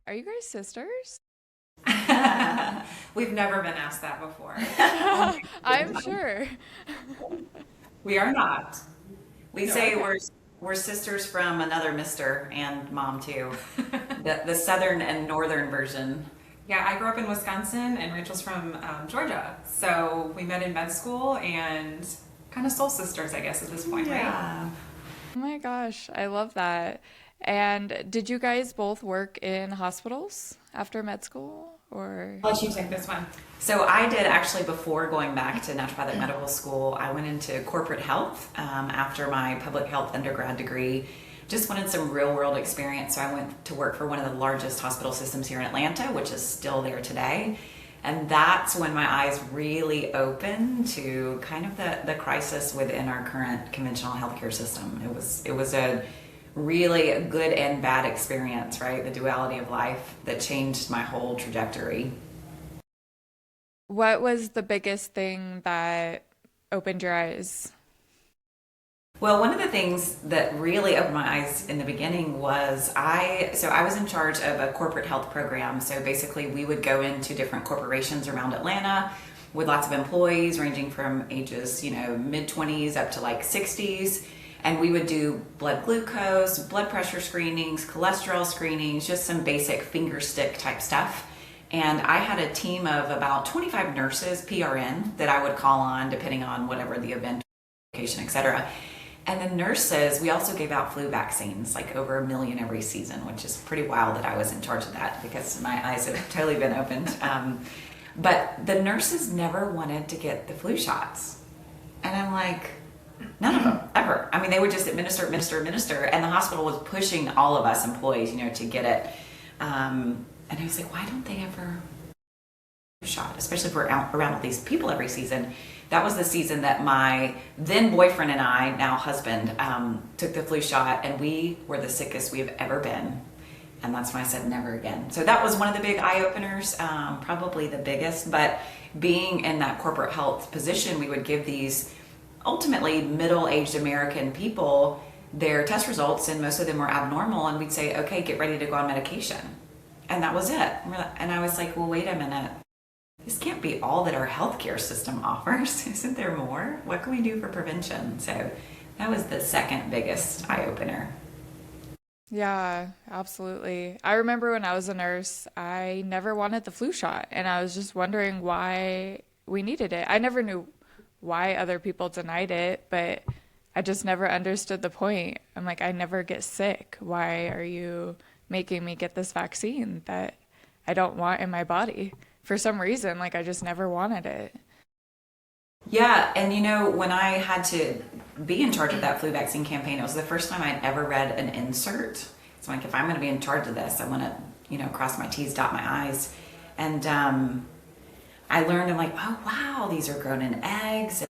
Are you guys sisters? We've never been asked that before. I'm sure. We are not. We say Okay. we're sisters from another mister and mom too. The southern and northern version. Yeah, I grew up in Wisconsin and Rachel's from Georgia. So we met in med school and kind of soul sisters, I guess, at this point, right? Yeah. Oh my gosh, I love that. And did you guys both work in hospitals after med school or? I'll let you take this one. So I did actually before going back to naturopathic medical school. I went into corporate health after my public health undergrad degree. Just wanted some real world experience. So I went to work for one of the largest hospital systems here in Atlanta, which is still there today. And that's when my eyes really opened to kind of the crisis within our current conventional healthcare system. It was a really good and bad experience, right? The duality of life that changed my whole trajectory. What was the biggest thing that opened your eyes? Well, one of the things that really opened my eyes in the beginning was I was in charge of a corporate health program. So basically we would go into different corporations around Atlanta with lots of employees ranging from ages, mid 20s up to like 60s. And we would do blood glucose, blood pressure screenings, cholesterol screenings, just some basic finger stick type stuff. And I had a team of about 25 nurses, PRN, that I would call on depending on whatever the event, location, etc. And the nurses, we also gave out flu vaccines, like over 1 million every season, which is pretty wild that I was in charge of that because my eyes have totally been opened. But the nurses never wanted to get the flu shots. And I'm like, none of them, ever. I mean, they would just administer, and the hospital was pushing all of us employees, to get it. And I was like, why don't they ever shot, especially if we're out around all these people every season? That was the season that my then boyfriend and I, now husband, took the flu shot, and we were the sickest we have ever been. And that's when I said never again. So that was one of the big eye openers, probably the biggest. But being in that corporate health position, we would give these ultimately middle-aged American people their test results, and most of them were abnormal. And we'd say, okay, get ready to go on medication. And that was it. And I was like, well, wait a minute. This can't be all that our healthcare system offers. Isn't there more? What can we do for prevention? So that was the second biggest eye opener. Yeah, absolutely. I remember when I was a nurse, I never wanted the flu shot, and I was just wondering why we needed it. I never knew why other people denied it, but I just never understood the point. I'm like, I never get sick. Why are you making me get this vaccine that I don't want in my body? For some reason, like I just never wanted it. Yeah, and when I had to be in charge of that flu vaccine campaign, it was the first time I'd ever read an insert. So like, if I'm going to be in charge of this, I want to, cross my T's, dot my I's. And I learned, I'm like, oh wow, these are grown in eggs.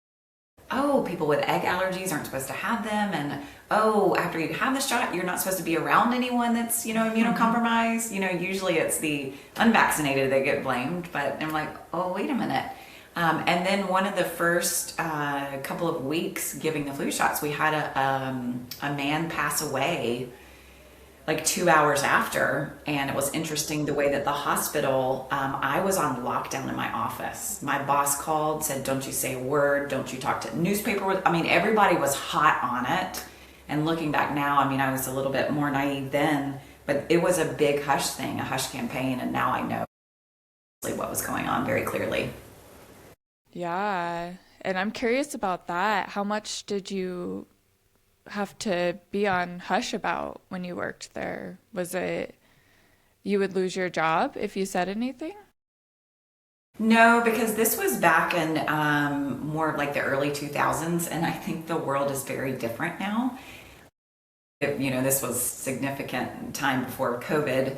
Oh, people with egg allergies aren't supposed to have them. And oh, after you have the shot, you're not supposed to be around anyone that's, immunocompromised. Usually it's the unvaccinated that get blamed. But I'm like, oh, wait a minute. And then one of the first couple of weeks giving the flu shots, we had a man pass away like 2 hours after. And it was interesting the way that the hospital, I was on lockdown in my office. My boss called, said, don't you say a word, don't you talk to newspaper. I mean, everybody was hot on it. And looking back now, I mean, I was a little bit more naive then, but it was a big hush thing, a hush campaign. And now I know what was going on very clearly. Yeah. And I'm curious about that. How much did you have to be on hush about when you worked there? Was it you would lose your job if you said anything? No, because this was back in more of like the early 2000s, and I think the world is very different now. This was significant time before COVID,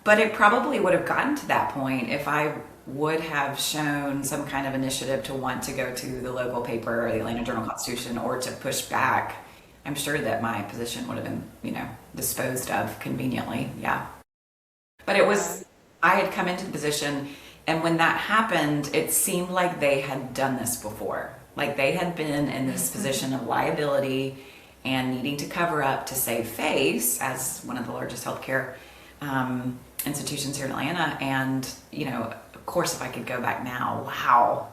but it probably would have gotten to that point if I would have shown some kind of initiative to want to go to the local paper or the Atlanta Journal-Constitution or to push back. I'm sure that my position would have been, disposed of conveniently. Yeah. But it Yeah. was, I had come into the position, and when that happened, it seemed like they had done this before. Like they had been in this position of liability and needing to cover up to save face as one of the largest healthcare institutions here in Atlanta. And, of course, if I could go back now, wow,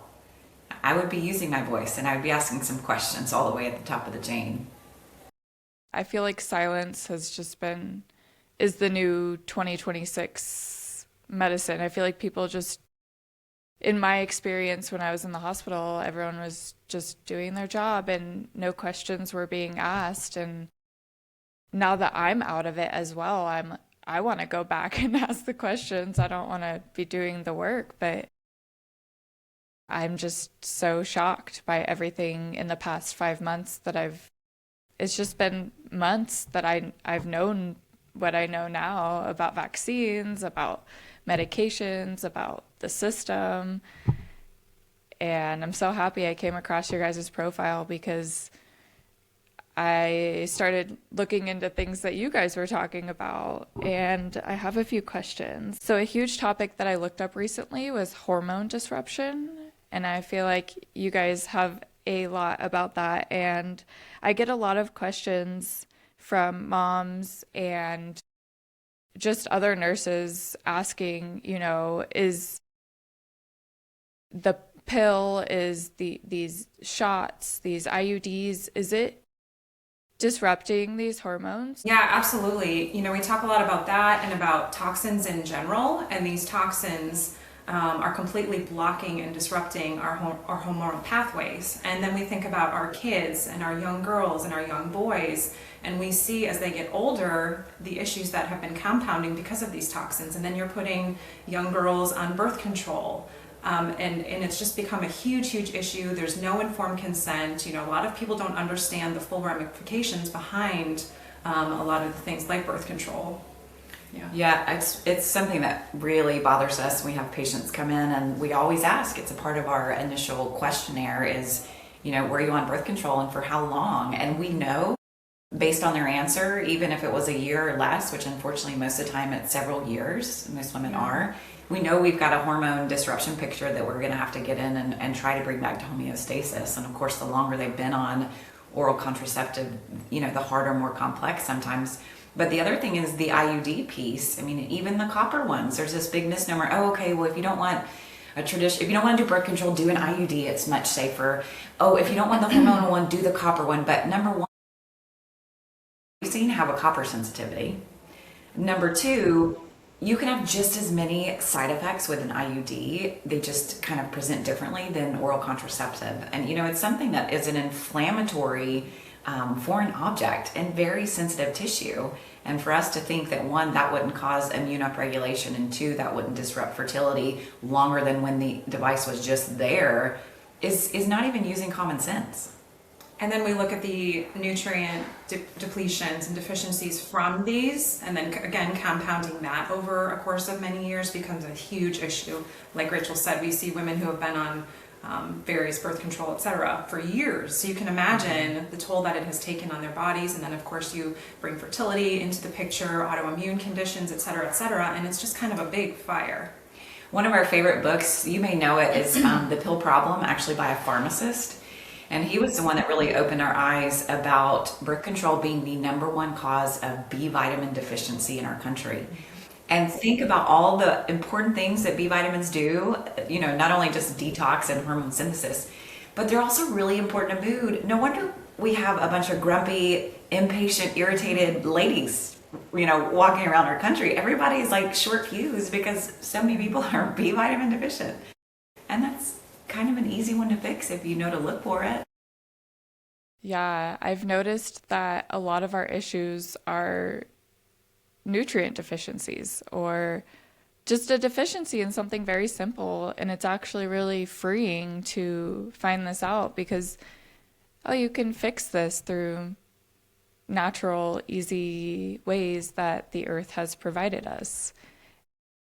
I would be using my voice and I would be asking some questions all the way at the top of the chain. I feel like silence has just been, is the new 2026 medicine. I feel like people just, in my experience when I was in the hospital, everyone was just doing their job and no questions were being asked. And now that I'm out of it as well, I want to go back and ask the questions. I don't want to be doing the work, but I'm just so shocked by everything in the past 5 months that it's just been months that I've known what I know now about vaccines, about medications, about the system. And I'm so happy I came across your guys' profile because I started looking into things that you guys were talking about, and I have a few questions. So a huge topic that I looked up recently was hormone disruption, and I feel like you guys have a lot about that, and I get a lot of questions from moms and just other nurses asking, is the pill, is these shots, these IUDs, is it disrupting these hormones? Yeah, absolutely. We talk a lot about that and about toxins in general, and these toxins are completely blocking and disrupting our hormonal pathways. And then we think about our kids and our young girls and our young boys, and we see as they get older the issues that have been compounding because of these toxins. And then you're putting young girls on birth control. And it's just become a huge issue. There's no informed consent. A lot of people don't understand the full ramifications behind a lot of the things like birth control. Yeah, it's something that really bothers us. We have patients come in and we always ask, it's a part of our initial questionnaire is, were you on birth control and for how long? And we know based on their answer, even if it was a year or less, which unfortunately most of the time it's several years, most women are, we know we've got a hormone disruption picture that we're going to have to get in and try to bring back to homeostasis. And of course, the longer they've been on oral contraceptive, the harder, more complex sometimes. But the other thing is the IUD piece. I mean, even the copper ones, there's this big misnomer. Oh, okay, well, if you don't want if you don't want to do birth control, do an IUD. It's much safer. Oh, if you don't want the hormonal one, do the copper one. But number one, vaccine have a copper sensitivity. Number two, you can have just as many side effects with an IUD. They just kind of present differently than oral contraceptive. And it's something that is an inflammatory foreign object and very sensitive tissue. And for us to think that one, that wouldn't cause immune upregulation, and two, that wouldn't disrupt fertility longer than when the device was just there is not even using common sense. And then we look at the nutrient depletions and deficiencies from these, and then again, compounding that over a course of many years becomes a huge issue. Like Rachel said, we see women who have been on various birth control, etc., for years. So you can imagine the toll that it has taken on their bodies. And then, of course, you bring fertility into the picture, autoimmune conditions, etc., and it's just kind of a big fire. One of our favorite books, you may know it, is The Pill Problem, actually by a pharmacist. And he was the one that really opened our eyes about birth control being the number one cause of B vitamin deficiency in our country. And think about all the important things that B vitamins do, not only just detox and hormone synthesis, but they're also really important to mood. No wonder we have a bunch of grumpy, impatient, irritated ladies, walking around our country. Everybody's like short fused because so many people are B vitamin deficient. And that's kind of an easy one to fix if you know to look for it. Yeah, I've noticed that a lot of our issues are nutrient deficiencies or just a deficiency in something very simple. And it's actually really freeing to find this out because, you can fix this through natural, easy ways that the earth has provided us.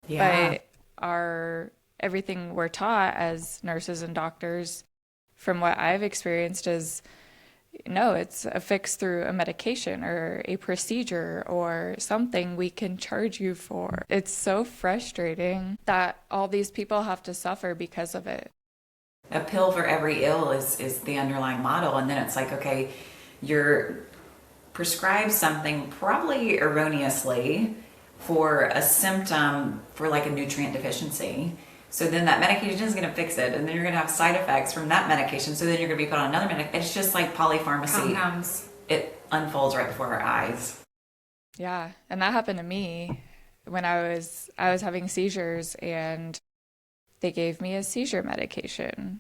Yeah. But everything we're taught as nurses and doctors, from what I've experienced, is no, it's a fix through a medication or a procedure or something we can charge you for. It's so frustrating that all these people have to suffer because of it. A pill for every ill is the underlying model. And then it's like, okay, you're prescribed something probably erroneously for a symptom for like a nutrient deficiency. So then that medication is going to fix it, and then you're going to have side effects from that medication. So then you're going to be put on another medication. It's just like polypharmacy. Compounds. It unfolds right before our eyes. Yeah, and that happened to me when I was having seizures, and they gave me a seizure medication.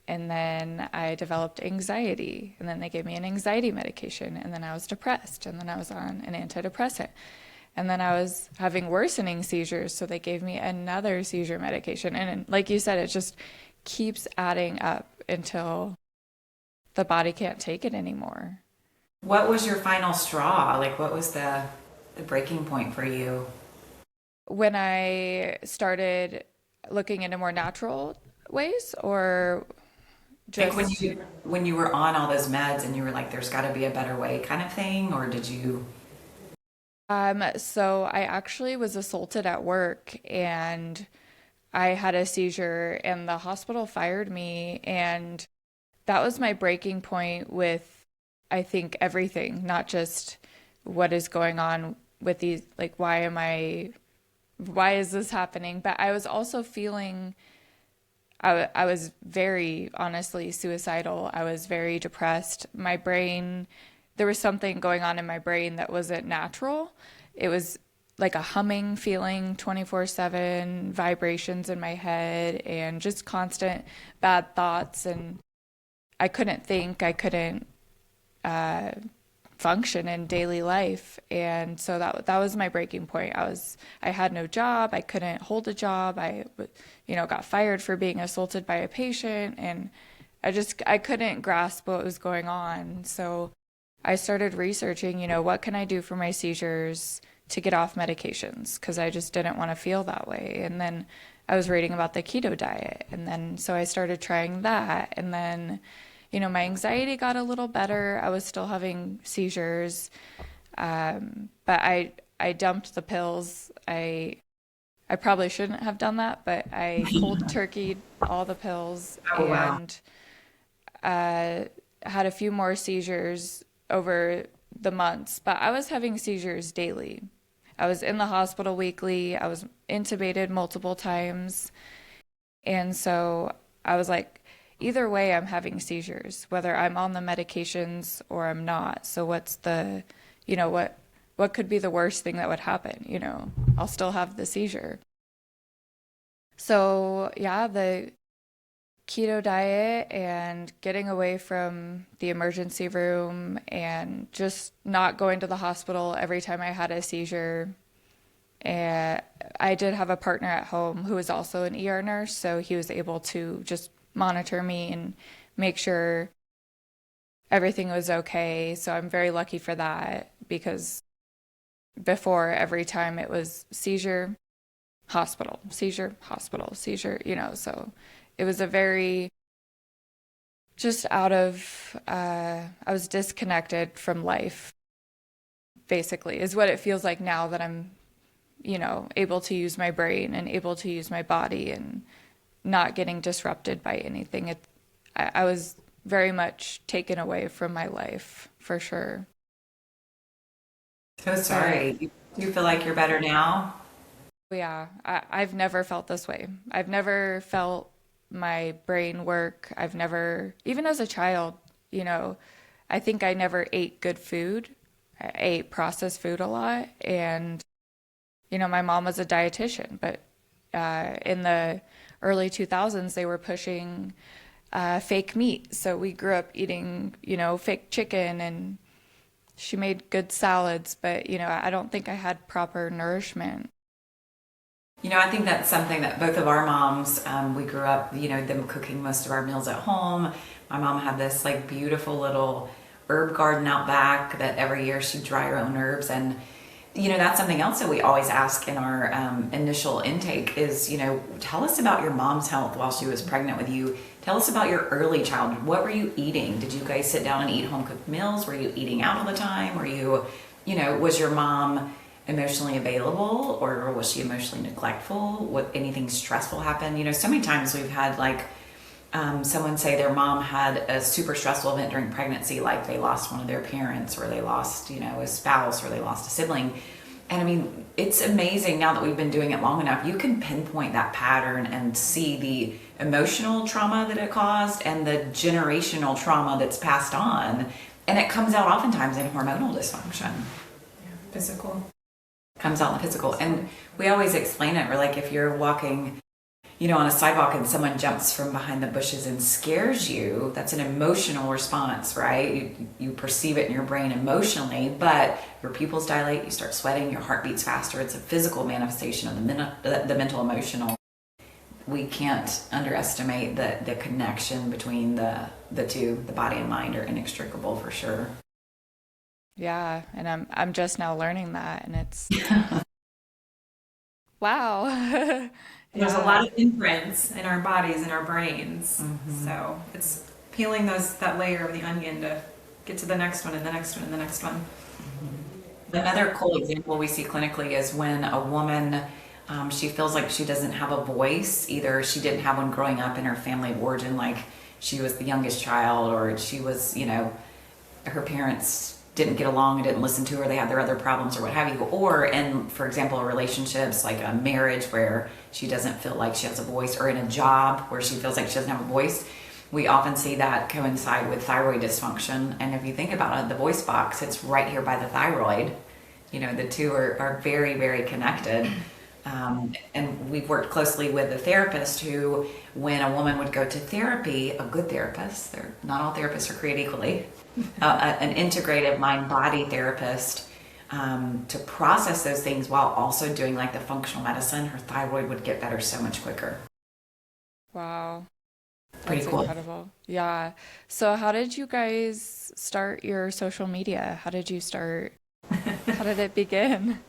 And then I developed anxiety, and then they gave me an anxiety medication, and then I was depressed, and then I was on an antidepressant. And then I was having worsening seizures, so they gave me another seizure medication. And like you said, it just keeps adding up until the body can't take it anymore. What was your final straw? Like, what was the breaking point for you? When I started looking into more natural ways, or Like just when you were on all those meds and you were like, there's got to be a better way kind of thing, or did you? so I actually was assaulted at work, and I had a seizure, and the hospital fired me, and that was my breaking point with, I think, everything, not just what is going on with these, like, why is this happening? But I was also feeling, I was very honestly suicidal. I was very depressed. My brain, there was something going on in my brain that wasn't natural. It was like a humming feeling 24/7, vibrations in my head, and just constant bad thoughts. And I couldn't think, I couldn't uh, function in daily life. And so that was my breaking point. I had no job. I couldn't hold a job. Got fired for being assaulted by a patient, and I couldn't grasp what was going on. So I started researching, what can I do for my seizures to get off medications, because I just didn't want to feel that way. And then I was reading about the keto diet, and then so I started trying that, and then my anxiety got a little better. I was still having seizures, but I dumped the pills. I probably shouldn't have done that, but I cold turkeyed all the pills, Oh, wow. and had a few more seizures over the months. But I was having seizures daily. I was in the hospital weekly. I was intubated multiple times. And so I was like, either way, I'm having seizures, whether I'm on the medications or I'm not. So what could be the worst thing that would happen? I'll still have the seizure. So yeah, the keto diet and getting away from the emergency room and just not going to the hospital every time I had a seizure. And I did have a partner at home who was also an ER nurse, so he was able to just monitor me and make sure everything was okay. So I'm very lucky for that, because before, every time it was seizure, hospital, seizure, hospital, seizure, so it was a very just I was disconnected from life, basically, is what it feels like now that I'm, able to use my brain and able to use my body and not getting disrupted by anything. I was very much taken away from my life, for sure. So But sorry. You feel like you're better now? yeah, I've never felt this way. I've never felt my brain work. I've never, even as a child, you know, I think I never ate good food. I ate processed food a lot. And, my mom was a dietitian, but in the early 2000s, they were pushing fake meat. So we grew up eating, fake chicken, and she made good salads, but, I don't think I had proper nourishment. I think that's something that both of our moms, we grew up, them cooking most of our meals at home. My mom had this like beautiful little herb garden out back that every year she'd dry her own herbs. And, that's something else that we always ask in our initial intake is, tell us about your mom's health while she was pregnant with you. Tell us about your early childhood. What were you eating? Did you guys sit down and eat home cooked meals? Were you eating out all the time? Were you, was your mom emotionally available, or was she emotionally neglectful? What, anything stressful happen? So many times we've had like someone say their mom had a super stressful event during pregnancy, like they lost one of their parents, or they lost, a spouse, or they lost a sibling. And I mean, it's amazing now that we've been doing it long enough, you can pinpoint that pattern and see the emotional trauma that it caused and the generational trauma that's passed on. And it comes out oftentimes in hormonal dysfunction. Yeah, physical. Comes out in the physical. And we always explain it. We're like, if you're walking, on a sidewalk and someone jumps from behind the bushes and scares you, that's an emotional response, right? You perceive it in your brain emotionally, but your pupils dilate, you start sweating, your heart beats faster. It's a physical manifestation of the mental emotional. We can't underestimate the connection between the two. The body and mind are inextricable for sure. Yeah, and I'm just now learning that, and it's wow. There's a Yeah. lot of imprints in our bodies and our brains. So it's peeling that layer of the onion to get to the next one and the next one and the next one. Another cool example we see clinically is when a woman, she feels like she doesn't have a voice. Either she didn't have one growing up in her family of origin, like she was the youngest child, or she was, her parents didn't get along and didn't listen to her, they had their other problems or what have you, or in, for example, relationships like a marriage where she doesn't feel like she has a voice, or in a job where she feels like she doesn't have a voice. We often see that coincide with thyroid dysfunction. And if you think about it, the voice box, it's right here by the thyroid. The two are very, very connected. And we've worked closely with a therapist who, when a woman would go to therapy, a good therapist, not all therapists are created equally, an integrative mind-body therapist, to process those things while also doing like the functional medicine, her thyroid would get better so much quicker. Wow. Pretty That's cool. incredible. Yeah. So how did you guys start your social media? How did you start? How did it begin?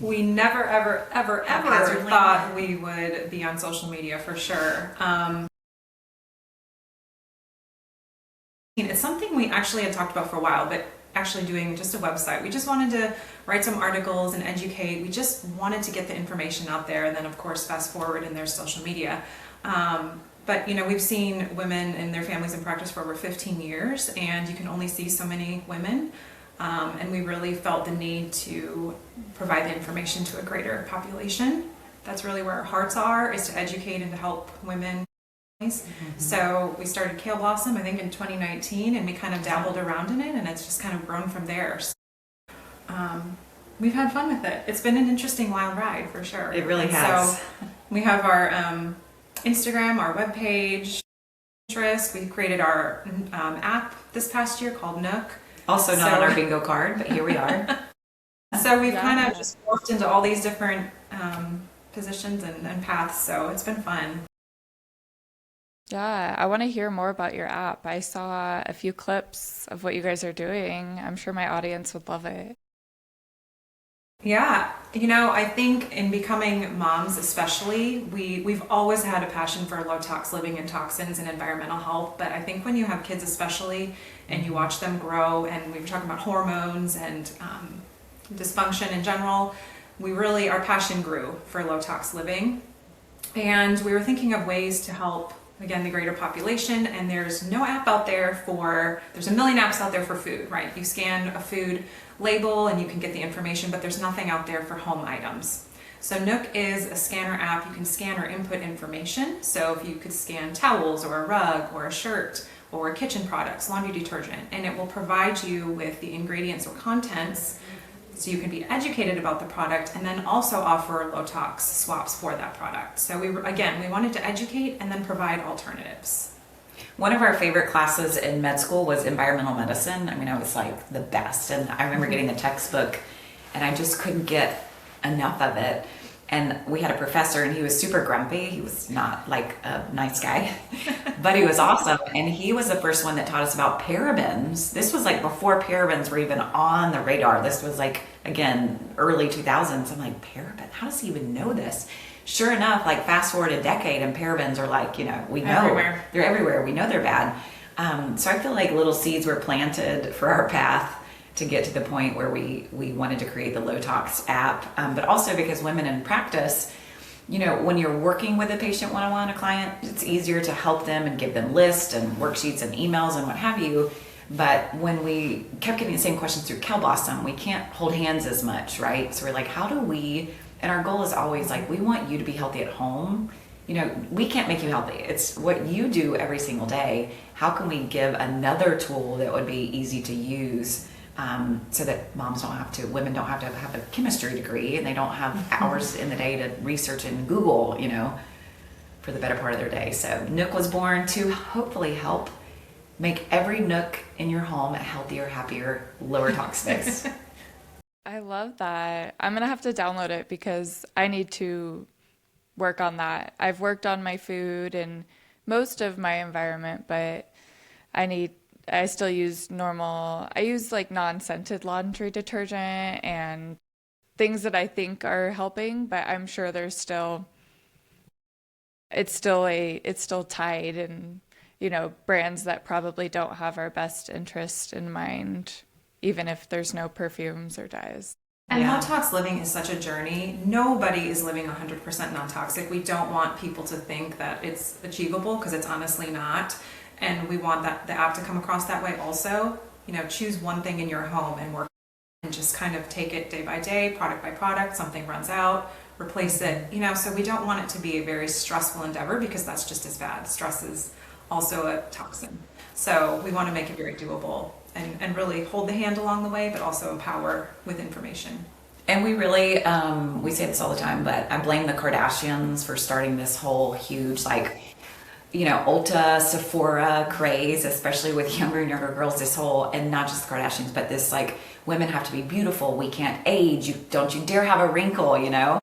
We never, ever, ever, ever Haphazardly. thought we would be on social media for sure. It's something we actually had talked about for a while, but actually doing just a website. We just wanted to write some articles and educate. We just wanted to get the information out there, and then of course fast forward in their social media. But we've seen women and their families in practice for over 15 years, and you can only see so many women. And we really felt the need to provide the information to a greater population. That's really where our hearts are, is to educate and to help women. So we started Kale Blossom, I think in 2019, and we kind of dabbled around in it, and it's just kind of grown from there. So, we've had fun with it. It's been an interesting wild ride for sure. It really has. So we have our Instagram, our webpage, Pinterest. We created our app this past year called Nook. Also not on our bingo card, but here we are. So we've Yeah. kind of just morphed into all these different positions and paths, so it's been fun. Yeah, I want to hear more about your app. I saw a few clips of what you guys are doing. I'm sure my audience would love it. Yeah, I think in becoming moms especially, we've always had a passion for low tox living and toxins and environmental health, but I think when you have kids especially and you watch them grow, and we were talking about hormones and dysfunction in general, our passion grew for low tox living, and we were thinking of ways to help, again, the greater population. And there's no app out there there's a million apps out there for food, right? You scan a food label and you can get the information, but there's nothing out there for home items. So Nook is a scanner app. You can scan or input information. So if you could scan towels or a rug or a shirt or kitchen products, laundry detergent, and it will provide you with the ingredients or contents so you can be educated about the product, and then also offer low tox swaps for that product. So we wanted to educate and then provide alternatives. One of our favorite classes in med school was environmental medicine. I mean, I was like the best. And I remember getting the textbook and I just couldn't get enough of it. And we had a professor and he was super grumpy. He was not like a nice guy, but he was awesome. And he was the first one that taught us about parabens. This was like before parabens were even on the radar. This was like, again, early 2000s. I'm like, paraben, how does he even know this? Sure enough, like fast forward a decade and parabens are like, we know Everywhere. they're everywhere. We know they're bad. So I feel like little seeds were planted for our path to get to the point where we wanted to create the Low Tox app. But also because women in practice, when you're working with a patient one-on-one, a client, it's easier to help them and give them lists and worksheets and emails and what have you. But when we kept getting the same questions through Kale Blossom, we can't hold hands as much, right? So we're like, how do we, and our goal is always like, we want you to be healthy at home. You know, we can't make you healthy. It's what you do every single day. How can we give another tool that would be easy to use, so that moms don't have to, women don't have to have a chemistry degree, and they don't have hours in the day to research and Google, you know, for the better part of their day. So Nook was born to hopefully help make every nook in your home a healthier, happier, lower toxic space. I love that. I'm gonna have to download it because I need to work on that. I've worked on my food and most of my environment, but I still use I use like non-scented laundry detergent and things that I think are helping, but I'm sure it's still tied and, you know, brands that probably don't have our best interest in mind, even if there's no perfumes or dyes. And Yeah. low-tox living is such a journey. Nobody is living 100% non-toxic. We don't want people to think that it's achievable because it's honestly not. And we want the app to come across that way also. You know, choose one thing in your home and work and just kind of take it day by day, product by product. Something runs out, replace it. You know, so we don't want it to be a very stressful endeavor because that's just as bad. Stress is also a toxin. So we want to make it very doable and really hold the hand along the way, but also empower with information. And we really, we say this all the time, but I blame the Kardashians for starting this whole huge, like, you know, Ulta, Sephora craze, especially with younger and younger girls, this whole, and not just the Kardashians, but this like, women have to be beautiful, we can't age, don't you dare have a wrinkle, you know?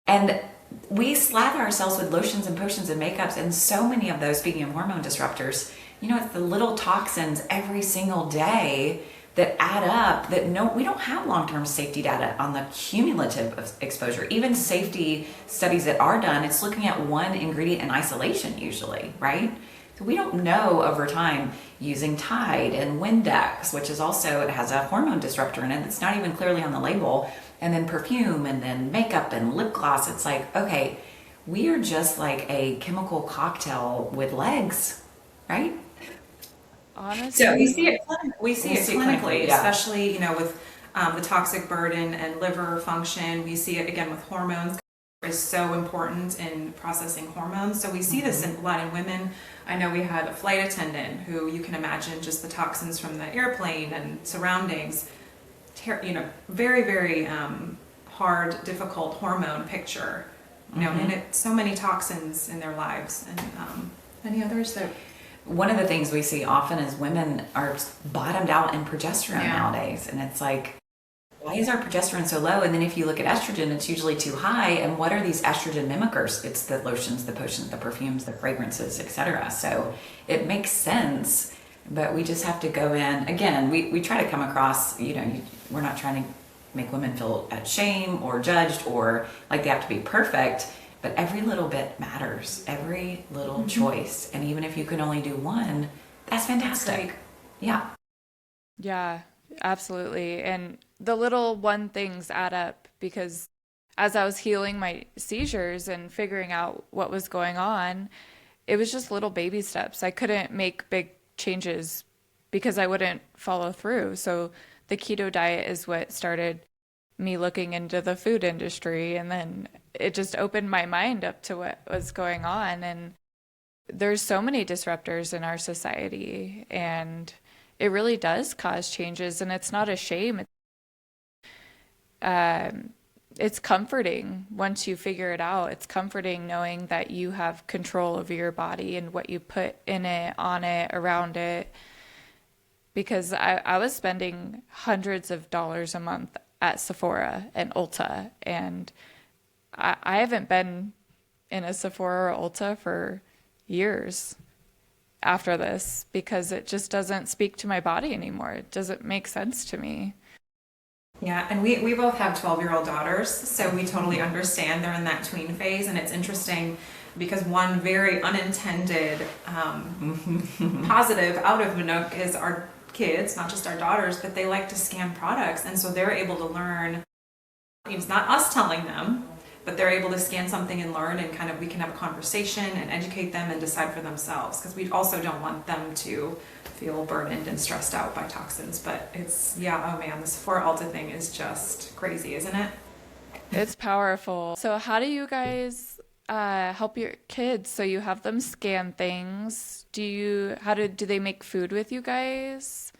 And we slather ourselves with lotions and potions and makeups, and so many of those, speaking of hormone disruptors, you know, it's the little toxins every single day that add up that we don't have long-term safety data on the cumulative of exposure. Even safety studies that are done, it's looking at one ingredient in isolation usually, right? So we don't know over time using Tide and Windex, which is also, it has a hormone disruptor in it that's not even clearly on the label, and then perfume and then makeup and lip gloss. It's like, okay, we are just like a chemical cocktail with legs, right? Honestly, So we see it clinically, yeah. especially, you know, with the toxic burden and liver function. We see it again with hormones. Is so important in processing hormones. So we see this a lot in women. I know we had a flight attendant who, you can imagine just the toxins from the airplane and surroundings, you know, very, very hard, difficult hormone picture. You know, and so many toxins in their lives, and any others that. One of the things we see often is women are bottomed out in progesterone Yeah. nowadays. And it's like, why is our progesterone so low? And then if you look at estrogen, it's usually too high. And what are these estrogen mimickers? It's the lotions, the potions, the perfumes, the fragrances, etc. So it makes sense, but we just have to go in. Again, we try to come across, you know, we're not trying to make women feel at shame or judged or like they have to be perfect. But every little bit matters, every little choice. And even if you can only do one, that's fantastic. Great. Yeah. yeah, absolutely. And the little one things add up because as I was healing my seizures and figuring out what was going on, it was just little baby steps. I couldn't make big changes because I wouldn't follow through. So the keto diet is what started me looking into the food industry, and then it just opened my mind up to what was going on. And there's so many disruptors in our society, and it really does cause changes, and it's not a shame. It's comforting once you figure it out. It's comforting knowing that you have control over your body and what you put in it, on it, around it. Because I was spending hundreds of dollars a month at Sephora and Ulta, and I haven't been in a Sephora or Ulta for years after this because it just doesn't speak to my body anymore. It doesn't make sense to me. Yeah, and we both have 12-year-old daughters, so we totally understand they're in that tween phase, and it's interesting because one very unintended positive out of Nook is our kids, not just our daughters, but they like to scan products, and so they're able to learn. It's not us telling them, but they're able to scan something and learn, and kind of we can have a conversation and educate them and decide for themselves, because we also don't want them to feel burdened and stressed out by toxins. But it's, yeah, oh man, this 4-Alta thing is just crazy, isn't it? It's powerful. So how do you guys help your kids? So you have them scan things. Do they make food with you guys?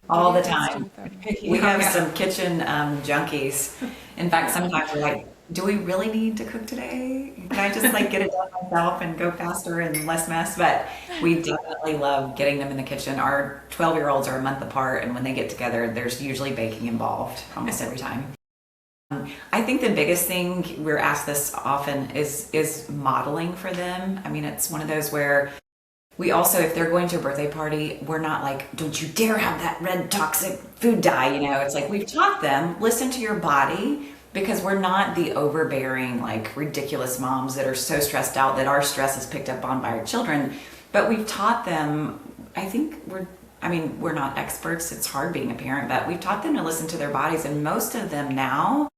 What do All you the guys do time. with them? We have Yeah. some kitchen junkies. In fact, sometimes we're like, do we really need to cook today? Can I just like get it done myself and go faster and less mess? But we definitely love getting them in the kitchen. Our 12-year-olds are a month apart, and when they get together, there's usually baking involved almost every time. I think the biggest thing, we're asked this often, is modeling for them. I mean, it's one of those where we also, if they're going to a birthday party, we're not like, don't you dare have that red toxic food dye, you know. It's like we've taught them, listen to your body, because we're not the overbearing, like ridiculous moms that are so stressed out that our stress is picked up on by our children. But we've taught them, I think we're not experts, it's hard being a parent, but we've taught them to listen to their bodies, and most of them now,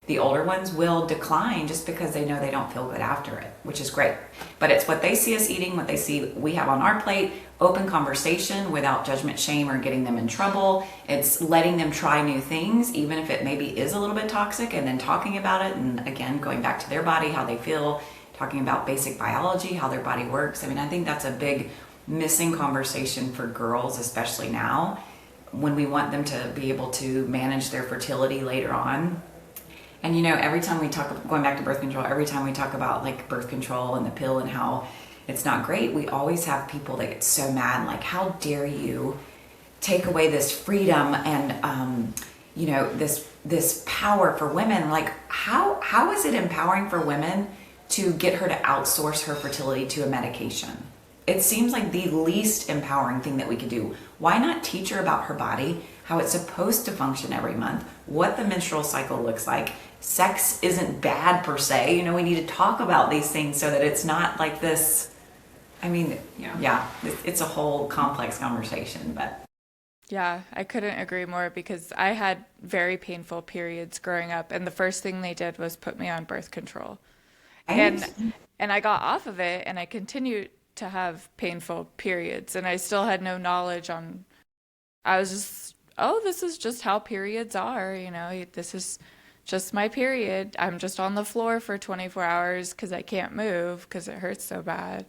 the older ones, will decline just because they know they don't feel good after it, which is great. But it's what they see us eating, what they see we have on our plate, open conversation without judgment, shame, or getting them in trouble. It's letting them try new things, even if it maybe is a little bit toxic, and then talking about it. And again, going back to their body, how they feel, talking about basic biology, how their body works. I mean, I think that's a big missing conversation for girls, especially now, when we want them to be able to manage their fertility later on. And you know, every time we talk, going back to birth control, every time we talk about like birth control and the pill and how it's not great, we always have people that get so mad, like, how dare you take away this freedom and you know, this power for women? Like, how is it empowering for women to get her to outsource her fertility to a medication? It seems like the least empowering thing that we could do. Why not teach her about her body, how it's supposed to function every month, what the menstrual cycle looks like? Sex isn't bad per se. You know, we need to talk about these things so that it's not like this. I mean, yeah, it's a whole complex conversation, but Yeah, I couldn't agree more because I had very painful periods growing up, and the first thing they did was put me on birth control. and And I got off of it and I continued to have painful periods and I still had no knowledge on I was just, oh, this is just how periods are, you know, this is just my period. I'm just on the floor for 24 hours because I can't move because it hurts so bad.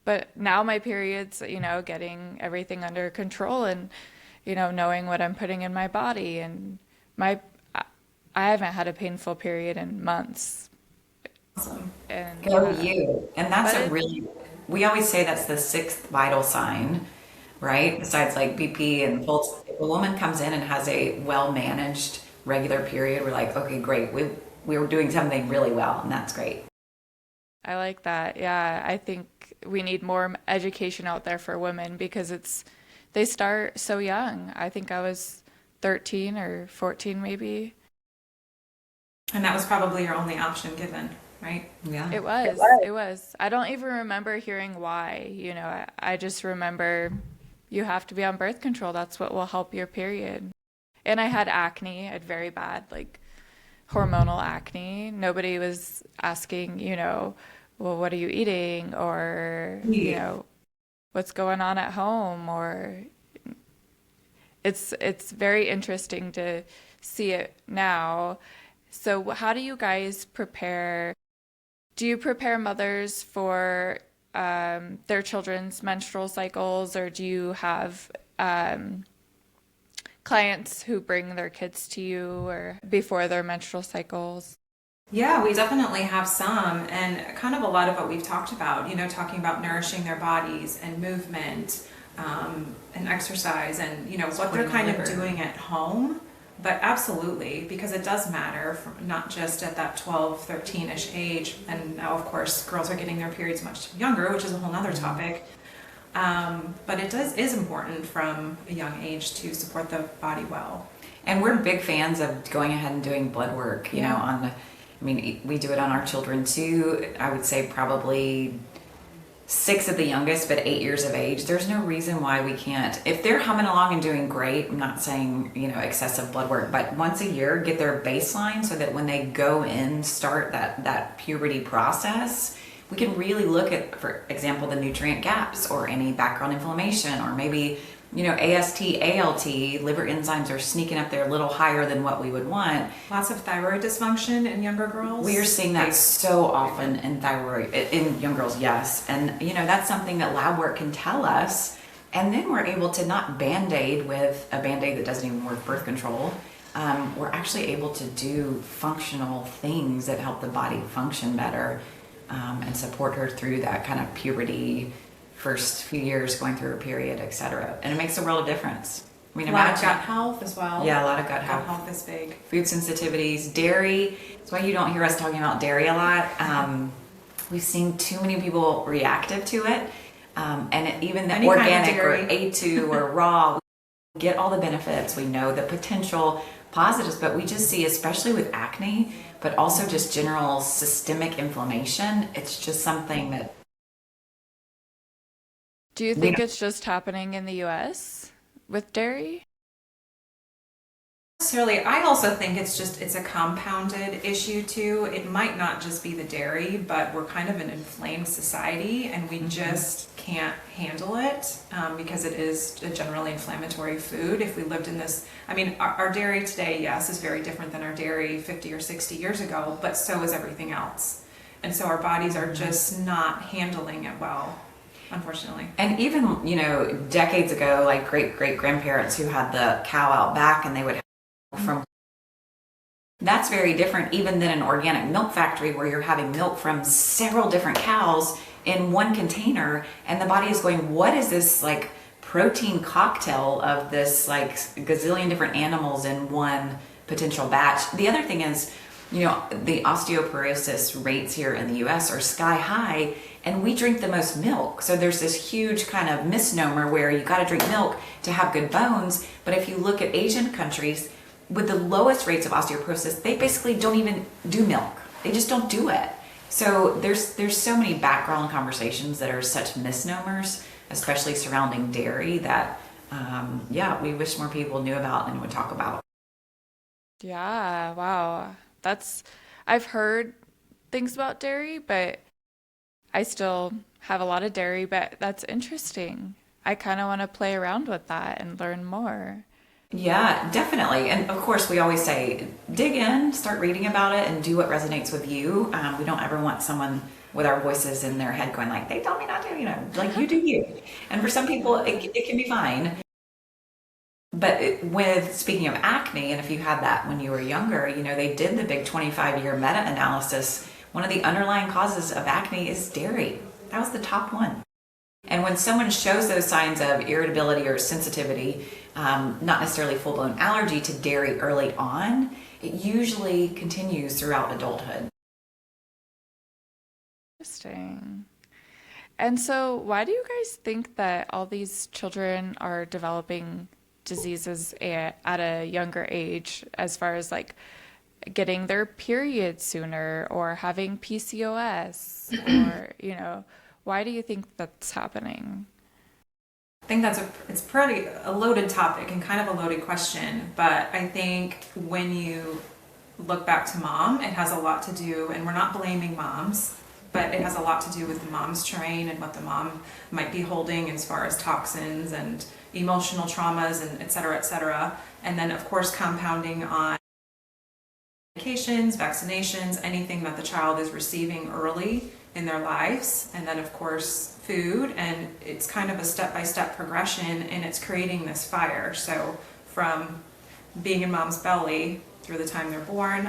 But now my period's, you know, getting everything under control and, you know, knowing what I'm putting in my body and my, I I haven't had a painful period in months. Awesome. And go you. And that's but a it, really, we always say that's the sixth vital sign, right? Besides like BP and pulse. If a woman comes in and has a well managed regular period, we're like, okay, great. We were doing something really well, and that's great. I like that. Yeah, I think we need more education out there for women because they start so young. I think I was 13 or 14 maybe. And that was probably your only option given, right? Yeah. It was. It was. I don't even remember hearing why, you know. I just remember you have to be on birth control. That's what will help your period. And I had acne. I had very bad, like hormonal acne. Nobody was asking, you know, well, what are you eating? Or, you Yeah. know, what's going on at home? Or it's very interesting to see it now. So how do you guys prepare? Do you prepare mothers for their children's menstrual cycles, or do you have clients who bring their kids to you or before their menstrual cycles? Yeah, we definitely have some, and kind of a lot of what we've talked about, talking about nourishing their bodies and movement, and exercise, and, what they're Supporting the kind of liver. doing at home. But absolutely, because it does matter, not just at that 12, 13-ish age. And now, of course, girls are getting their periods much younger, which is a whole nother topic. But is important from a young age to support the body well. And we're big fans of going ahead and doing blood work, you know, Yeah. I mean, we do it on our children too. I would say probably 6 at the youngest, but 8 years of age, there's no reason why we can't. If they're humming along and doing great, I'm not saying, excessive blood work, but once a year, get their baseline so that when they go in, start that puberty process, we can really look at, for example, the nutrient gaps or any background inflammation, or maybe, AST, ALT, liver enzymes are sneaking up there a little higher than what we would want. Lots of thyroid dysfunction in younger girls. We are seeing that so often in young girls, yes. And, that's something that lab work can tell us. And then we're able to not Band-Aid with a Band-Aid that doesn't even work birth control. We're actually able to do functional things that help the body function better, and support her through that kind of puberty, first few years going through her period, etc. And it makes a world of difference. I mean, a lot of gut health as well. Yeah, a lot of gut health. Gut health is big. Food sensitivities, dairy. That's why you don't hear us talking about dairy a lot. We've seen too many people reactive to it. Even the Any organic kind of or A2 or raw, we get all the benefits. We know the potential positives, but we just see, especially with acne, but also just general systemic inflammation, it's just something that... Do you think it's just happening in the US with dairy? Necessarily, I also think it's a compounded issue too. It might not just be the dairy, but we're kind of an inflamed society, and we just can't handle it because it is a generally inflammatory food. If we lived in this, our dairy today, yes, is very different than our dairy 50 or 60 years ago, but so is everything else. And so our bodies are just not handling it well, unfortunately. And even, decades ago, like great-great-grandparents who had the cow out back, and they would from... That's very different even than an organic milk factory where you're having milk from several different cows in one container, and the body is going, what is this like protein cocktail of this like gazillion different animals in one potential batch? The other thing is, the osteoporosis rates here in the US are sky high, and we drink the most milk. So there's this huge kind of misnomer where you got to drink milk to have good bones. But if you look at Asian countries with the lowest rates of osteoporosis, they basically don't even do milk. They just don't do it. So there's so many background conversations that are such misnomers, especially surrounding dairy, that we wish more people knew about and would talk about. Yeah, wow. I've heard things about dairy, but I still have a lot of dairy, but that's interesting. I kind of want to play around with that and learn more. Yeah, definitely. And of course, we always say, dig in, start reading about it, and do what resonates with you. We don't ever want someone with our voices in their head going like, they told me not to, like, you do you. And for some people, it can be fine. But speaking of acne, and if you had that when you were younger, they did the big 25-year meta-analysis. One of the underlying causes of acne is dairy. That was the top one. And when someone shows those signs of irritability or sensitivity, not necessarily full-blown allergy to dairy early on, it usually continues throughout adulthood. Interesting. And so why do you guys think that all these children are developing diseases at a younger age, as far as like getting their period sooner or having PCOS or, why do you think that's happening? I think it's pretty a loaded topic and kind of a loaded question, but I think when you look back to mom, it has a lot to do, and we're not blaming moms, but it has a lot to do with the mom's terrain and what the mom might be holding as far as toxins and emotional traumas and et cetera, and then of course compounding on medications, vaccinations, anything that the child is receiving early in their lives, and then of course food, and it's kind of a step-by-step progression, and it's creating this fire. So from being in mom's belly through the time they're born,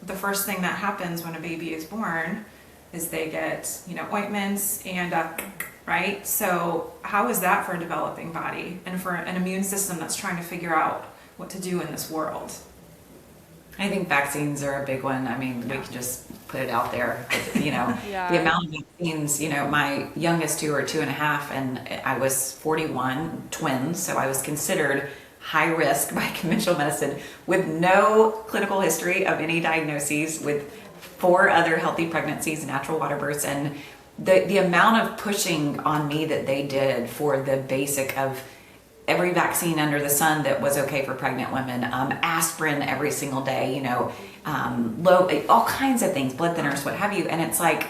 the first thing that happens when a baby is born is they get ointments and right? So how is that for a developing body and for an immune system that's trying to figure out what to do in this world? I think vaccines are a big one. We can just put it out there. Yeah. The amount of vaccines, my youngest two are 2.5, and I was 41, twins, so I was considered high risk by conventional medicine with no clinical history of any diagnoses, with 4 other healthy pregnancies, natural water births, and the amount of pushing on me that they did for the basic of every vaccine under the sun that was okay for pregnant women, aspirin every single day, all kinds of things, blood thinners, what have you. And it's like,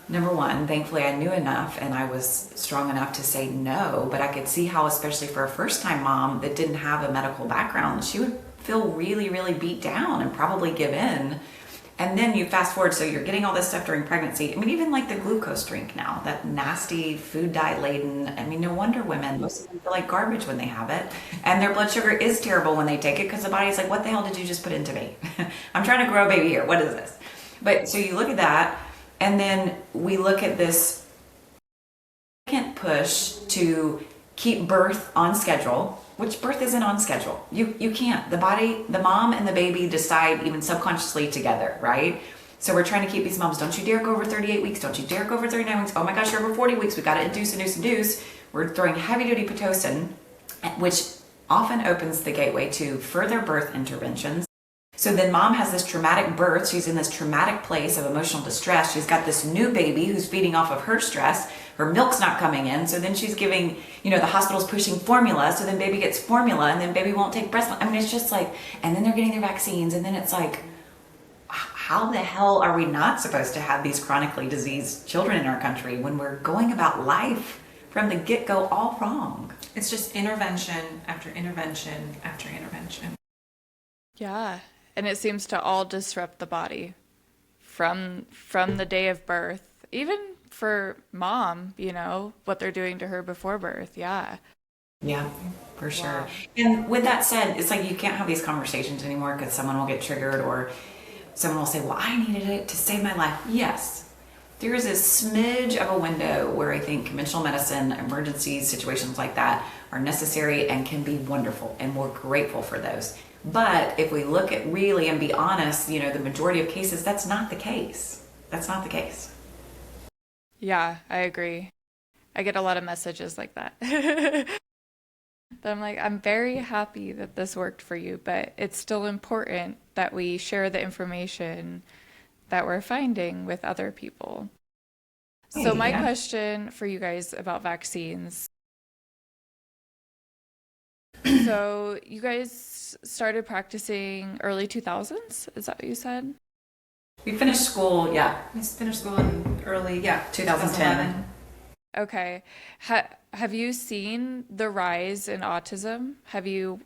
number one, thankfully I knew enough and I was strong enough to say no, but I could see how, especially for a first time mom that didn't have a medical background, she would feel really, really beat down and probably give in. And then you fast forward, so you're getting all this stuff during pregnancy. I mean, even like the glucose drink now, that nasty food dye laden. I mean, no wonder women, most of them feel like garbage when they have it. And their blood sugar is terrible when they take it because the body's like, what the hell did you just put into me? I'm trying to grow a baby here. What is this? But so you look at that, and then we look at this second push to keep birth on schedule, which birth isn't on schedule. You can't. The body, the mom and the baby decide even subconsciously together, right? So we're trying to keep these moms, don't you dare go over 38 weeks. Don't you dare go over 39 weeks. Oh my gosh, you're over 40 weeks. We got to induce. We're throwing heavy duty Pitocin, which often opens the gateway to further birth interventions. So then mom has this traumatic birth. She's in this traumatic place of emotional distress. She's got this new baby who's feeding off of her stress. Her milk's not coming in. So then she's giving, the hospital's pushing formula. So then baby gets formula and then baby won't take breast milk. I mean, it's just like, and then they're getting their vaccines. And then it's like, how the hell are we not supposed to have these chronically diseased children in our country when we're going about life from the get-go all wrong? It's just intervention after intervention after intervention. Yeah. And it seems to all disrupt the body from the day of birth, even for mom, what they're doing to her before birth. Yeah. Yeah, for sure. And with that said, it's like you can't have these conversations anymore because someone will get triggered or someone will say, well, I needed it to save my life. Yes. There is a smidge of a window where I think conventional medicine, emergencies, situations like that are necessary and can be wonderful, and we're grateful for those. But if we look at really and be honest, the majority of cases, that's not the case. That's not the case. Yeah, I agree. I get a lot of messages like that. But I'm like, I'm very happy that this worked for you, but it's still important that we share the information that we're finding with other people. So my question for you guys about vaccines. So you guys started practicing early 2000s? Is that what you said? We finished school, yeah. We finished school in early, 2010. Okay. Have you seen the rise in autism? Have you,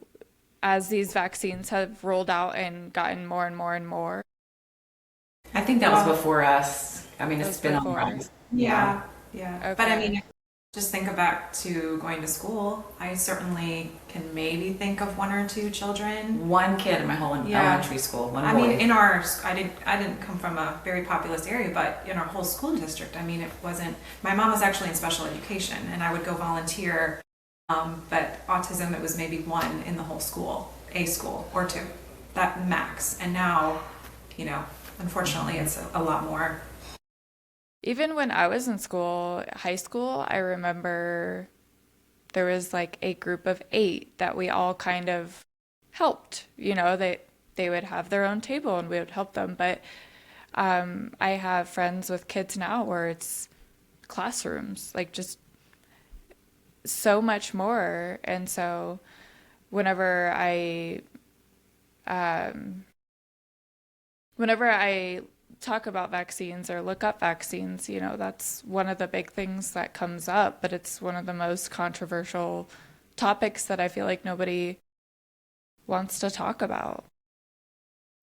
as these vaccines have rolled out and gotten more and more and more? I think that was before us. I mean, it's been on the before. rise. Yeah. Okay. But I mean, just think back to going to school. I certainly can maybe think of one or two children. One kid in my whole elementary school, one boy. I mean, I didn't come from a very populous area, but in our whole school district, I mean, it wasn't, my mom was actually in special education and I would go volunteer. But autism, it was maybe one in the whole school, a school or two, that max. And now, unfortunately, it's a lot more. Even when I was in school, high school, I remember there was like a group of 8 that we all kind of helped. They would have their own table and we would help them. But I have friends with kids now where it's classrooms, like just so much more. And so whenever I talk about vaccines or look up vaccines, that's one of the big things that comes up, but it's one of the most controversial topics that I feel like nobody wants to talk about.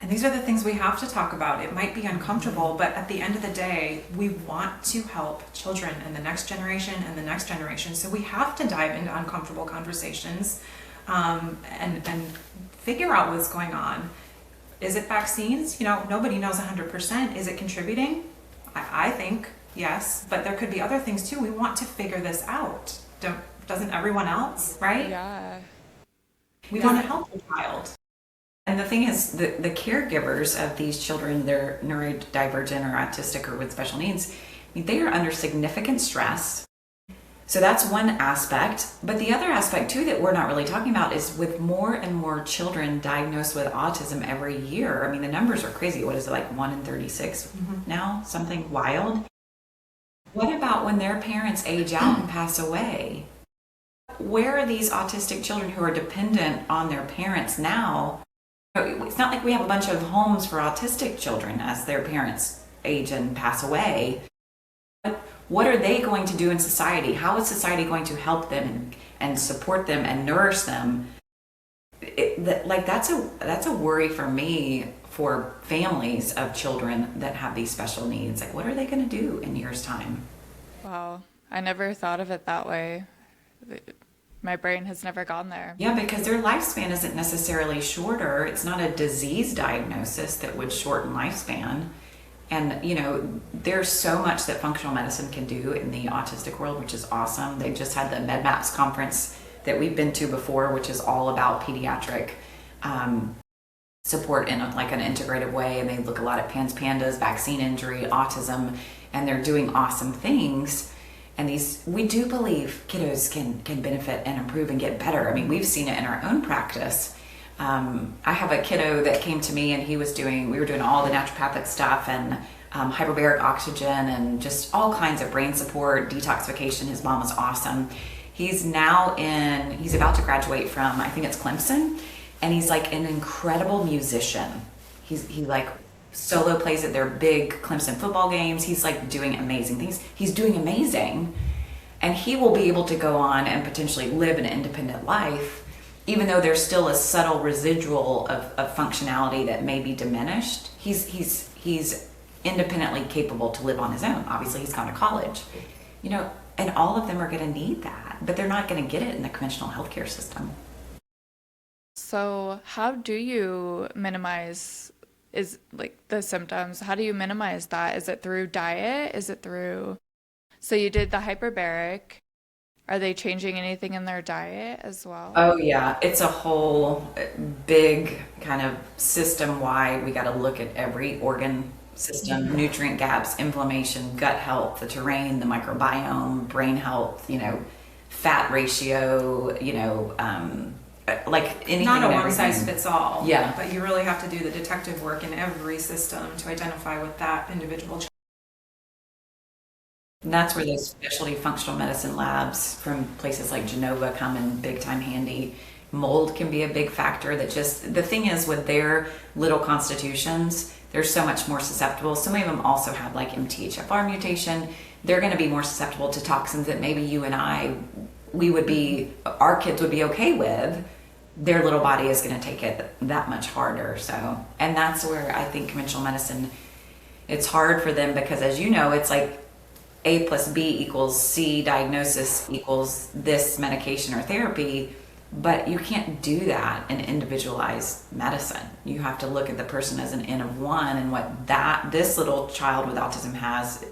And these are the things we have to talk about. It might be uncomfortable, but at the end of the day, we want to help children and the next generation and the next generation. So we have to dive into uncomfortable conversations and figure out what's going on. Is it vaccines? Nobody knows 100%. Is it contributing? I think yes, but there could be other things too. We want to figure this out. Doesn't everyone else, right? Yeah. We want to help the child. And the thing is, the caregivers of these children, they're neurodivergent or autistic or with special needs, they are under significant stress. So that's one aspect. But the other aspect too that we're not really talking about is with more and more children diagnosed with autism every year. I mean, the numbers are crazy. What is it, like 1 in 36 now? Something wild. What about when their parents age out and pass away? Where are these autistic children who are dependent on their parents now? It's not like we have a bunch of homes for autistic children as their parents age and pass away. What are they going to do in society? How is society going to help them and support them and nourish them? That's a worry for me, for families of children that have these special needs. Like, what are they going to do in years' time? Wow, I never thought of it that way. My brain has never gone there. Yeah, because their lifespan isn't necessarily shorter. It's not a disease diagnosis that would shorten lifespan. And, there's so much that functional medicine can do in the autistic world, which is awesome. They just had the MedMaps conference that we've been to before, which is all about pediatric support in an integrative way. And they look a lot at PANS, PANDAS, vaccine injury, autism, and they're doing awesome things. And we do believe kiddos can benefit and improve and get better. I mean, we've seen it in our own practice. I have a kiddo that came to me and we were doing all the naturopathic stuff and hyperbaric oxygen and just all kinds of brain support, detoxification. His mom was awesome. He's about to graduate from, I think it's Clemson, and he's like an incredible musician. He like solo plays at their big Clemson football games. He's like doing amazing things. He's doing amazing. And he will be able to go on and potentially live an independent life, even though there's still a subtle residual of functionality that may be diminished. He's independently capable to live on his own. Obviously, he's gone to college. And all of them are going to need that, but they're not going to get it in the conventional healthcare system. So how do you minimize the symptoms? How do you minimize that? Is it through diet? So you did the hyperbaric. Are they changing anything in their diet as well? Oh yeah, it's a whole big kind of system-wide. We got to look at every organ system, nutrient gaps, inflammation, gut health, the terrain, the microbiome, brain health, fat ratio, like anything. Not a and one everything. size fits all. Yeah. But you really have to do the detective work in every system to identify what that individual child. And that's where those specialty functional medicine labs from places like Genova come in big time handy. Mold can be a big factor. The thing is, with their little constitutions, they're so much more susceptible. Some of them also have like MTHFR mutation. They're going to be more susceptible to toxins that maybe you and our kids would be okay with. Their little body is going to take it that much harder. So, and that's where I think conventional medicine, it's hard for them because, as you know, it's like A plus B equals C, diagnosis equals this medication or therapy, but you can't do that in individualized medicine. You have to look at the person as an N of one and what this little child with autism has.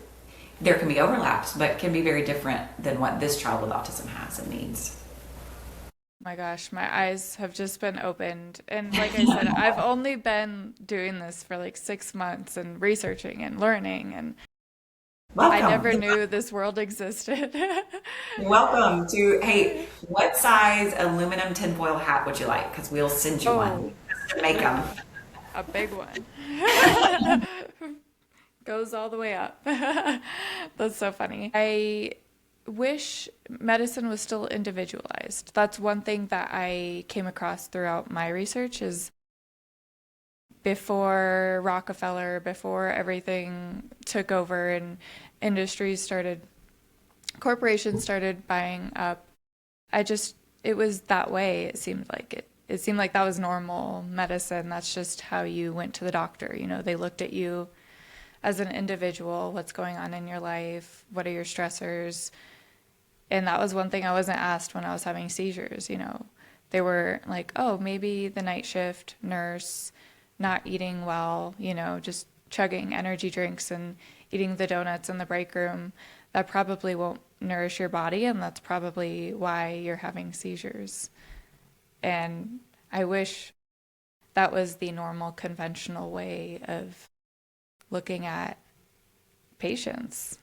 There can be overlaps, but can be very different than what this child with autism has and needs. My gosh, my eyes have just been opened. And like I said, I've only been doing this for like 6 months and researching and learning, and Welcome. I never knew this world existed. Welcome to, hey, what size aluminum tinfoil hat would you like? Because we'll send you one to make them. A big one. Goes all the way up. That's so funny. I wish medicine was still individualized. That's one thing that I came across throughout my research is before Rockefeller, before everything took over and corporations started buying up, it was that way. It seemed like it seemed like that was normal medicine. That's just how you went to the doctor. They looked at you as an individual, what's going on in your life, what are your stressors. And that was one thing I wasn't asked when I was having seizures. They were like, oh, maybe the night shift nurse, not eating well, just chugging energy drinks and eating the donuts in the break room. That probably won't nourish your body, and that's probably why you're having seizures. And I wish that was the normal conventional way of looking at patients.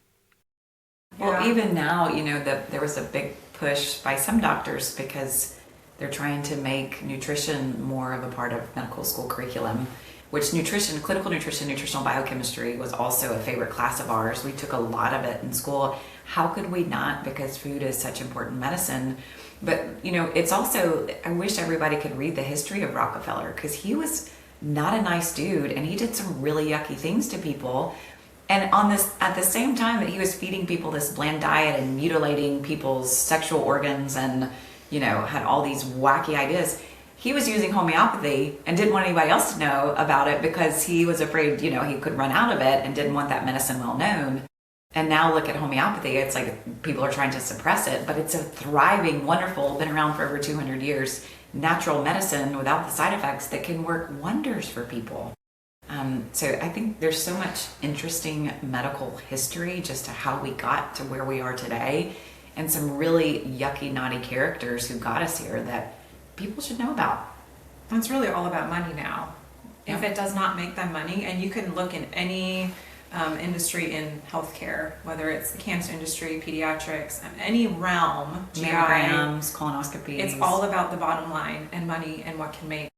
Well, even now, there was a big push by some doctors because they're trying to make nutrition more of a part of medical school curriculum, which nutrition, clinical nutrition, nutritional biochemistry was also a favorite class of ours. We took a lot of it in school. How could we not? Because food is such important medicine. But, it's also, I wish everybody could read the history of Rockefeller, because he was not a nice dude and he did some really yucky things to people. And at the same time that he was feeding people this bland diet and mutilating people's sexual organs and, had all these wacky ideas, he was using homeopathy and didn't want anybody else to know about it because he was afraid, he could run out of it and didn't want that medicine well known. And now look at homeopathy. It's like people are trying to suppress it, but it's a thriving, wonderful, been around for over 200 years, natural medicine without the side effects that can work wonders for people. So I think there's so much interesting medical history just to how we got to where we are today, and some really yucky, naughty characters who got us here that people should know about. It's really all about money now. Yeah. If it does not make them money, and you can look in any industry in healthcare, whether it's the cancer industry, pediatrics, any realm, GI, mammograms, colonoscopies. It's all about the bottom line and money and what can make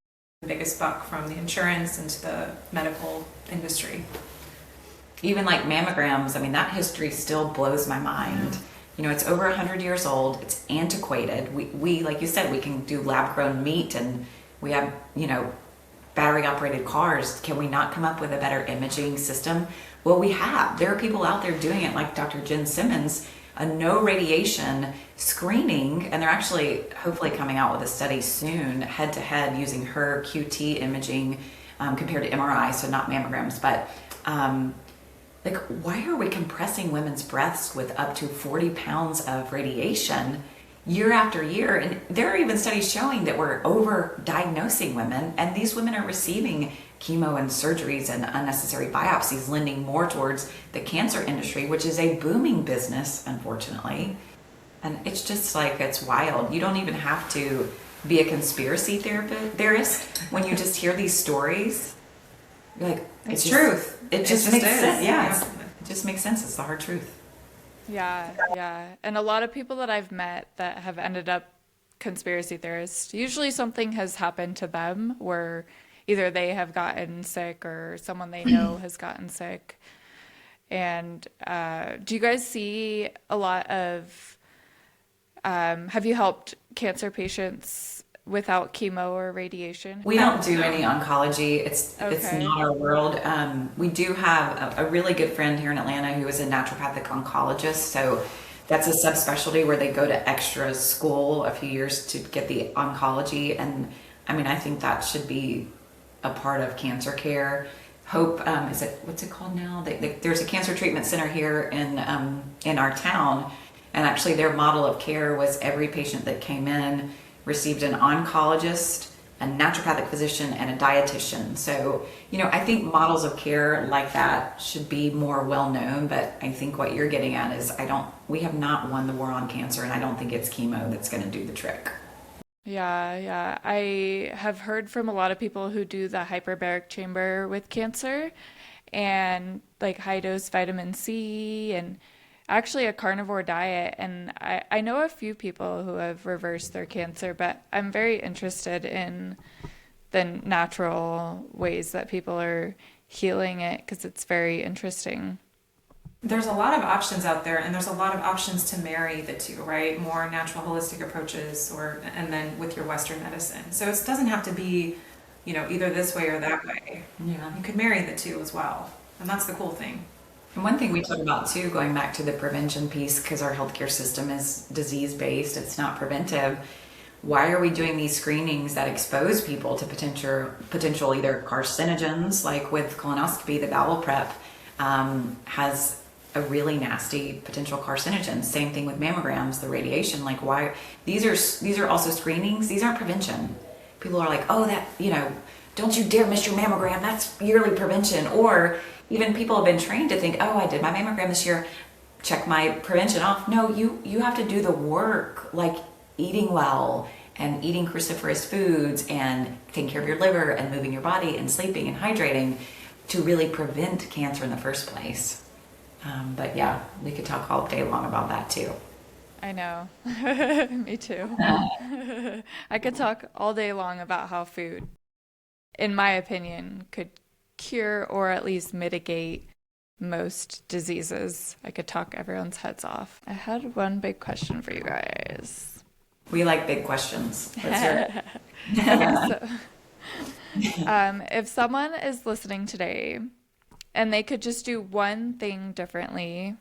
the biggest buck from the insurance into the medical industry. Even like mammograms, I mean, that history still blows my mind. It's over 100 years old. It's antiquated. We like you said, we can do lab-grown meat, and we have, battery-operated cars. Can we not come up with a better imaging system? Well, we have. There are people out there doing it, like Dr. Jen Simmons, a no radiation screening, and they're actually hopefully coming out with a study soon, head-to-head, using her QT imaging compared to MRI, so not mammograms, but like, why are we compressing women's breasts with up to 40 pounds of radiation year after year? And there are even studies showing that we're over-diagnosing women, and these women are receiving chemo and surgeries and unnecessary biopsies, lending more towards the cancer industry, which is a booming business, unfortunately. And it's just like, it's wild. You don't even have to be a conspiracy theorist when you just hear these stories. You're like, It's truth. It just It makes is. sense. Yeah. Yeah, it just makes sense. It's the hard truth. Yeah. And a lot of people that I've met that have ended up conspiracy theorists, usually something has happened to them where either they have gotten sick or someone they know has gotten sick. And do you guys see a lot of, have you helped cancer patients without chemo or radiation? We don't do any oncology. It's Okay. not our world. We do have a really good friend here in Atlanta who is a naturopathic oncologist. So that's a subspecialty where they go to extra school a few years to get the oncology. And I mean, I think that should be a part of cancer care. Hope, what's it called now? There's a cancer treatment center here in our town. And actually their model of care was every patient that came in received an oncologist, a naturopathic physician, and a dietitian. So, I think models of care like that should be more well known, but I think what you're getting at is we have not won the war on cancer, and I don't think it's chemo that's going to do the trick. Yeah. I have heard from a lot of people who do the hyperbaric chamber with cancer and like high dose vitamin C and actually a carnivore diet. And I know a few people who have reversed their cancer, but I'm very interested in the natural ways that people are healing it because it's very interesting. There's a lot of options out there, and there's a lot of options to marry the two, right? More natural holistic approaches and then with your Western medicine. So it doesn't have to be, either this way or that way. Yeah. You could marry the two as well. And that's the cool thing. And one thing we talk about too, going back to the prevention piece, because our healthcare system is disease-based, it's not preventive. Why are we doing these screenings that expose people to potential either carcinogens, like with colonoscopy, the bowel prep has a really nasty potential carcinogen. Same thing with mammograms, the radiation. Like, why? These are also screenings. These aren't prevention. People are like, oh, don't you dare miss your mammogram. That's yearly prevention. Or even people have been trained to think, oh, I did my mammogram this year, check my prevention off. No, you have to do the work, like eating well and eating cruciferous foods and taking care of your liver and moving your body and sleeping and hydrating to really prevent cancer in the first place. But yeah, we could talk all day long about that too. I know. Me too. I could talk all day long about how food, in my opinion, could cure or at least mitigate most diseases. I could talk everyone's heads off. I had one big question for you guys. We like big questions. Let's hear Okay, it. so if someone is listening today and they could just do one thing differently,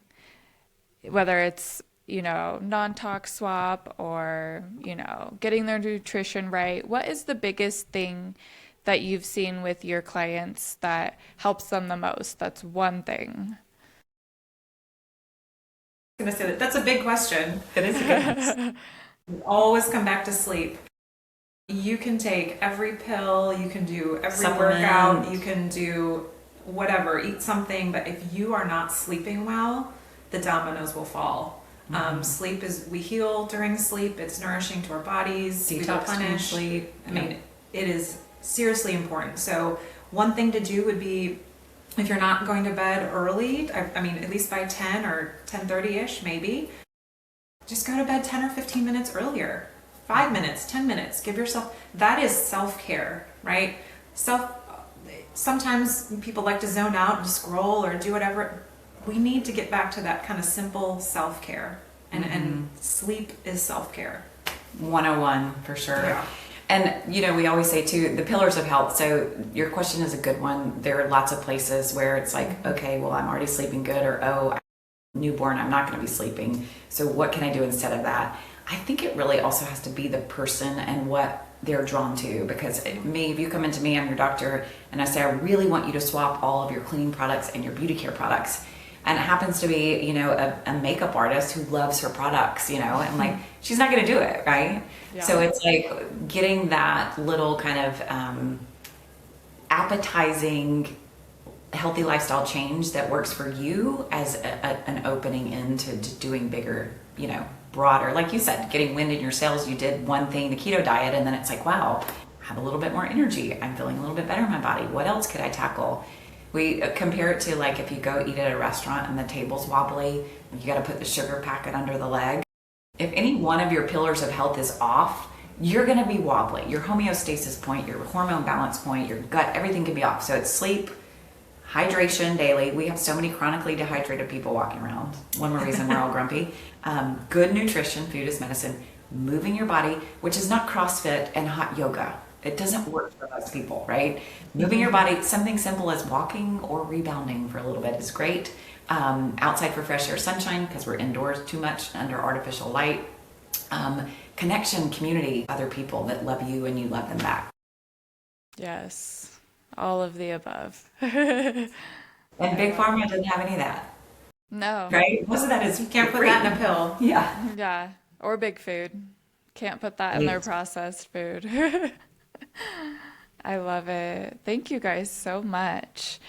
whether it's, non-tox swap or, getting their nutrition right, what is the biggest thing that you've seen with your clients that helps them the most? That's one thing. I'm gonna say that that's a big question. It is a good one. Always come back to sleep. You can take every pill, you can do every Supplement. workout, you can do whatever, eat something, but if you are not sleeping well, the dominoes will fall. Sleep is, we heal during sleep, it's nourishing to our bodies, we Detox during replenish. sleep. I mean, it is seriously important. So one thing to do would be, if you're not going to bed early, I mean, at least by 10 or 10:30ish maybe, just go to bed 10 or 15 minutes earlier. 5 minutes, 10 minutes. Give yourself, that is self-care, right? Sometimes people like to zone out and scroll or do whatever. We need to get back to that kind of simple self-care. And sleep is self-care. 101 for sure. Yeah. And we always say too, the pillars of health. So your question is a good one. There are lots of places where it's like, okay, well, I'm already sleeping good, or I'm newborn, I'm not going to be sleeping. So what can I do instead of that? I think it really also has to be the person and what they're drawn to. Because if you come into me, I'm your doctor, and I say, I really want you to swap all of your cleaning products and your beauty care products. And it happens to be, a makeup artist who loves her products, and like, she's not going to do it, right? Yeah. So it's like getting that little kind of appetizing, healthy lifestyle change that works for you as an opening into doing bigger, broader. Like you said, getting wind in your sails. You did one thing, the keto diet, and then it's like, wow, I have a little bit more energy. I'm feeling a little bit better in my body. What else could I tackle? We compare it to like if you go eat at a restaurant and the table's wobbly, you got to put the sugar packet under the leg. If any one of your pillars of health is off, you're going to be wobbly. Your homeostasis point, your hormone balance point, your gut, everything can be off. So it's sleep, hydration daily. We have so many chronically dehydrated people walking around. One more reason we're all grumpy. Good nutrition, food is medicine, moving your body, which is not CrossFit and hot yoga. It doesn't work for most people, right? Moving your body, something simple as walking or rebounding for a little bit is great. Outside for fresh air, sunshine, because we're indoors too much under artificial light. Connection, community, other people that love you and you love them back. Yes, all of the above. And Big Pharma doesn't have any of that, No. right? Most of that is You can't put free. that in a pill. Yeah. Yeah, or big food. Can't put that in their processed food. I love it. Thank you guys so much.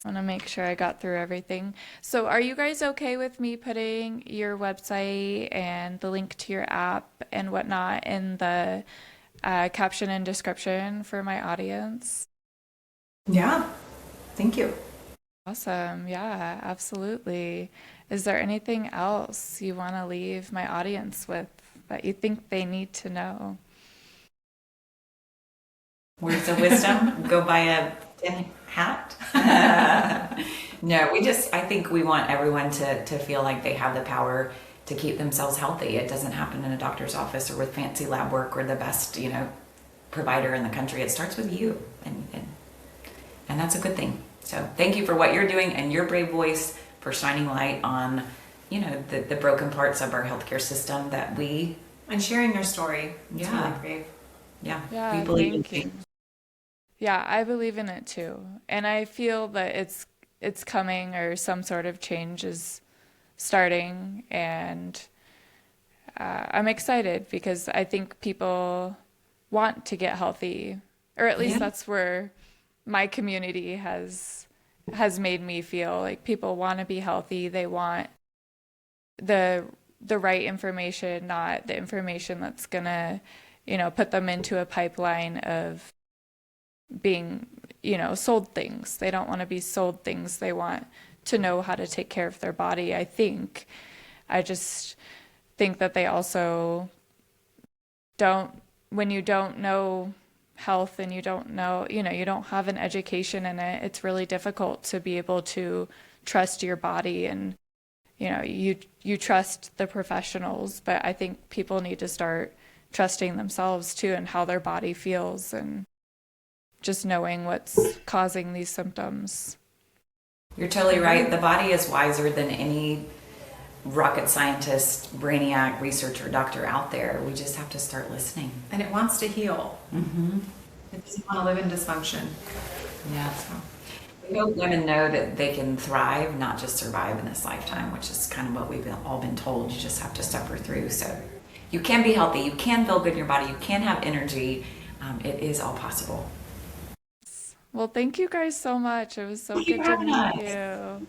I want to make sure I got through everything. So, are you guys okay with me putting your website and the link to your app and whatnot in the caption and description for my audience? Yeah. Thank you. Awesome. Yeah, absolutely. Is there anything else you want to leave my audience with that you think they need to know? Words of wisdom, go buy a tin hat. No, I think we want everyone to feel like they have the power to keep themselves healthy. It doesn't happen in a doctor's office or with fancy lab work or the best, provider in the country. It starts with you, and that's a good thing. So thank you for what you're doing and your brave voice for shining light on, the broken parts of our healthcare system that we, And sharing your story. It's Yeah. really brave. Yeah, we believe in thank you. change. Yeah, I believe in it too. And I feel that it's coming or some sort of change is starting and I'm excited because I think people want to get healthy, or at least Yeah. that's where my community has made me feel like people want to be healthy. They want the right information, not the information that's gonna, put them into a pipeline of being, sold things. They don't want to be sold things. They want to know how to take care of their body, I think. I just think that they also don't, when you don't know health and you don't know, you don't have an education in it, it's really difficult to be able to trust your body and you trust the professionals, but I think people need to start trusting themselves too and how their body feels and just knowing what's causing these symptoms. You're totally right. The body is wiser than any rocket scientist, brainiac, researcher, doctor out there. We just have to start listening. And it wants to heal. It doesn't want to live in dysfunction. Yeah. So, We hope women know that they can thrive, not just survive in this lifetime, which is kind of what we've all been told. You just have to suffer through. So you can be healthy. You can feel good in your body. You can have energy. It is all possible. Well, thank you guys so much. It was so Thank you good for to having meet us. you.